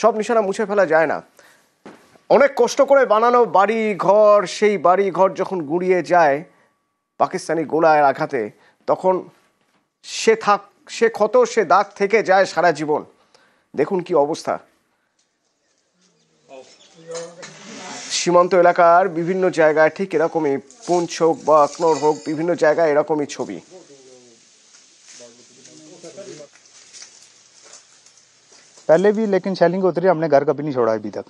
সব নিশানা মুছে ফেলা যায় না। অনেক কষ্ট করে বানানো বাড়ি ঘর, সেই বাড়ি ঘর যখন গুঁড়িয়ে যায় পাকিস্তানি গোলার আঘাতে, তখন সে ক্ষত, সে দাগ থেকে যায় সারা জীবন। দেখুন কি অবস্থা। সীমান্ত এলাকার বিভিন্ন জায়গায় ঠিক এরকমই, পুঞ্চ হোক বা আখনৌর হোক, বিভিন্ন জায়গায় এরকমই ছবি। पहले भी लेकिन शेलिंग होती रही, हमने घर कभी नहीं छोड़ा अभी तक।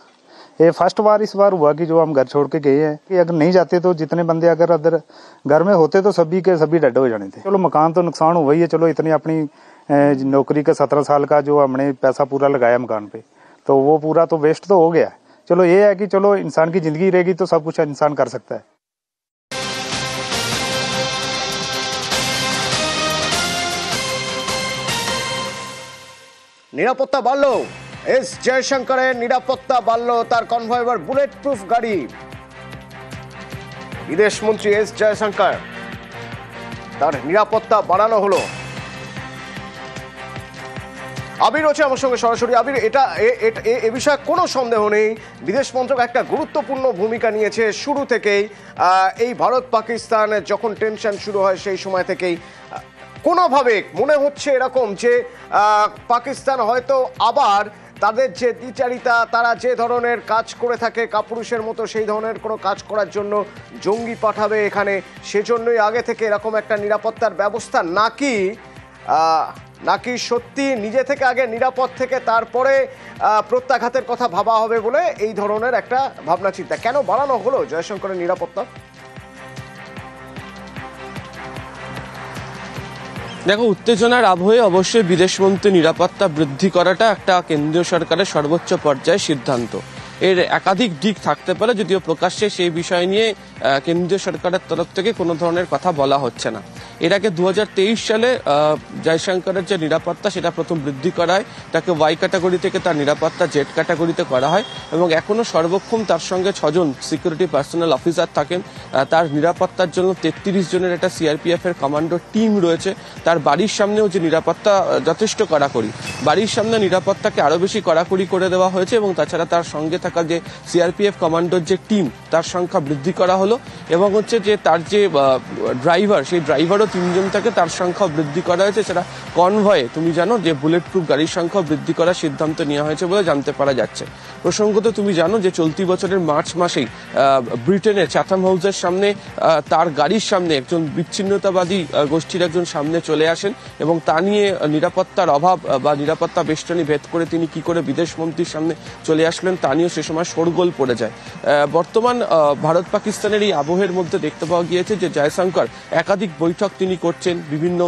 ये फर्स्ट बार इस बार हुआ कि जो हम घर छोड़ के गए हैं कि अगर नहीं जाते तो जितने बंदे अगर अदर घर में होते तो सभी के सभी डेड हो जाने थे। चलो मकान तो नुकसान हुआ ही है, चलो इतनी अपनी नौकरी का 17 साल का जो हमने पैसा पूरा लगाया मकान पे, तो वो पूरा तो वेस्ट तो हो गया। चलो ये है कि चलो इंसान की जिंदगी रहेगी तो सब कुछ इंसान कर सकता है। নিরাপত্তা বাড়লো, এস জয়শঙ্করের নিরাপত্তা বাড়লো, তার কনভয় এবার বুলেট প্রুফ গাড়ি। বিদেশ মন্ত্রী এস জয়শঙ্কর, তার নিরাপত্তা বাড়ানো হলো। আবির হচ্ছে আমার সঙ্গে সরাসরি। আবির, এ বিষয়ে কোনো সন্দেহ নেই, বিদেশ মন্ত্রক একটা গুরুত্বপূর্ণ ভূমিকা নিয়েছে শুরু থেকেই। এই ভারত পাকিস্তান যখন টেনশন শুরু হয় সেই সময় থেকেই কোনোভাবে মনে হচ্ছে এরকম যে পাকিস্তান হয়তো আবার তাদের যে দ্বিচারিতা, তারা যে ধরনের কাজ করে থাকে কাপুরুষের মতো, সেই ধরনের কোনো কাজ করার জন্য জঙ্গি পাঠাবে এখানে, সেজন্যই আগে থেকে এরকম একটা নিরাপত্তার ব্যবস্থা, নাকি সত্যি নিজে থেকে আগে নিরাপদ থেকে তারপরে প্রত্যাঘাতের কথা ভাবা হবে বলে এই ধরনের একটা ভাবনা চিন্তা। কেন বাড়ানো হলো জয়শঙ্করের নিরাপত্তা? দেখো, উত্তেজনার আবহে অবশ্যই বিদেশমন্ত্রী নিরাপত্তা বৃদ্ধি করাটা একটা কেন্দ্রীয় সরকারের সর্বোচ্চ পর্যায়ের সিদ্ধান্ত। এর একাধিক দিক থাকতে পারে, যদিও প্রকাশ্যে সেই বিষয় নিয়ে কেন্দ্রীয় সরকারের তরফ থেকে কোনো ধরনের কথা বলা হচ্ছে না। এর আগে 2023 সালে জয়শঙ্করের যে নিরাপত্তা সেটা প্রথম বৃদ্ধি করা হয়, তাকে ওয়াই ক্যাটাগরি থেকে তার নিরাপত্তা জেড ক্যাটাগরিতে করা হয়, এবং এখনো সর্বক্ষণ তার সঙ্গে 6 জন সিকিউরিটি পার্সোনাল অফিসার থাকেন। তার নিরাপত্তার জন্য 33 জনের একটা সিআরপিএফ এর কমান্ডো টিম রয়েছে। তার বাড়ির সামনেও যে নিরাপত্তা যথেষ্ট কড়াকড়ি, বাড়ির সামনে নিরাপত্তাকে আরো বেশি কড়াকড়ি করে দেওয়া হয়েছে, এবং তাছাড়া তার সঙ্গে থাকা যে সিআরপিএফ কমান্ডোর যে টিম তার সংখ্যা বৃদ্ধি করা হলো, এবং হচ্ছে যে তার যে ড্রাইভার, সেই ড্রাইভারও 3 জন থাকে, তার সংখ্যা বৃদ্ধি করা হয়েছে। সেটা কনভয়ে তুমি জানো যে বুলেট প্রুফ গাড়ির সংখ্যা বৃদ্ধি করার সিদ্ধান্ত নেওয়া হয়েছে বলে জানতে পারা যাচ্ছে। প্রসঙ্গত তুমি জানো যে চলতি বছরের মার্চ মাসেই ব্রিটেনের চ্যাথাম হাউসের সামনে তার গাড়ির সামনে একজন বিচ্ছিন্নতাবাদী গোষ্ঠীর একজন সামনে চলে আসেন, এবং তা নিয়ে নিরাপত্তার অভাব বা নিরাপত্তা বেষ্টনী ভেদ করে তিনি কি করে বিদেশ মন্ত্রীর সামনে চলে আসলেন তা নিয়েও সে সময় শোরগোল পড়ে যায়। বর্তমান ভারত পাকিস্তানের এই আবহের মধ্যে দেখতে পাওয়া গিয়েছে যে জয়শঙ্কর একাধিক বৈঠক তিনি করছেন, বিভিন্ন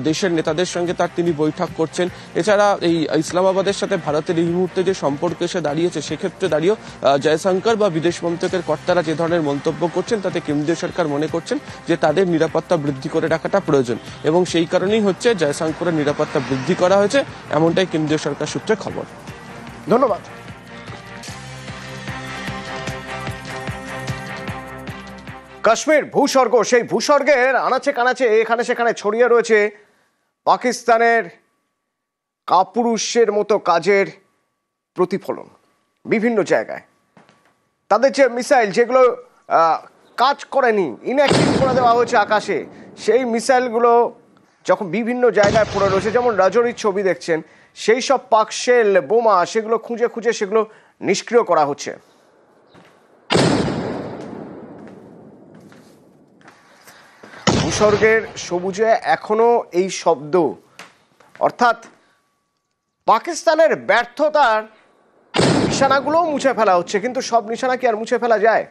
দেশের নেতাদের সঙ্গে তিনি বৈঠক করছেন। এছাড়া এই ইসলামাবাদের সাথে ভারতের এই মুহূর্তে যে সম্পর্ক এসে দাঁড়িয়েছে, সেক্ষেত্রে দাঁড়িয়েও জয়শঙ্কর বা বিদেশ মন্ত্রকের কর্তারা যে ধরনের মন্তব্য করছেন তাতে কেন্দ্রীয় সরকার মনে করছেন যে তাদের নিরাপত্তা বৃদ্ধি করে রাখাটা প্রয়োজন, এবং সেই কারণেই হচ্ছে জয়শঙ্করের নিরাপত্তা বৃদ্ধি করা হয়েছে, এমনটাই কেন্দ্রীয় সরকার সূত্রে খবর। ধন্যবাদ। কাশ্মীর ভূস্বর্গ, সেই ভূস্বর্গের আনাচে কানাচে এখানে সেখানে ছড়িয়ে রয়েছে পাকিস্তানের কাপুরুষের মতো কাজের প্রতিফলন। বিভিন্ন জায়গায় তাদের যে মিসাইল, যেগুলো কাজ করেনি, ইনঅ্যাক্টিভ করে দেওয়া হয়েছে আকাশে, সেই মিসাইলগুলো যখন বিভিন্ন জায়গায় পড়ে রয়েছে, যেমন রাজৌরির ছবি দেখছেন, সেই সব পাকশেল বোমা সেগুলো খুঁজে খুঁজে সেগুলো নিষ্ক্রিয় করা হচ্ছে। ভূস্বর্গের সবুজে এখনো এই শব্দ, অর্থাৎ পাকিস্তানের ব্যর্থতার নিশানাগুলোও মুছে ফেলা হচ্ছে, কিন্তু সব নিশানা কি আর মুছে ফেলা যায়?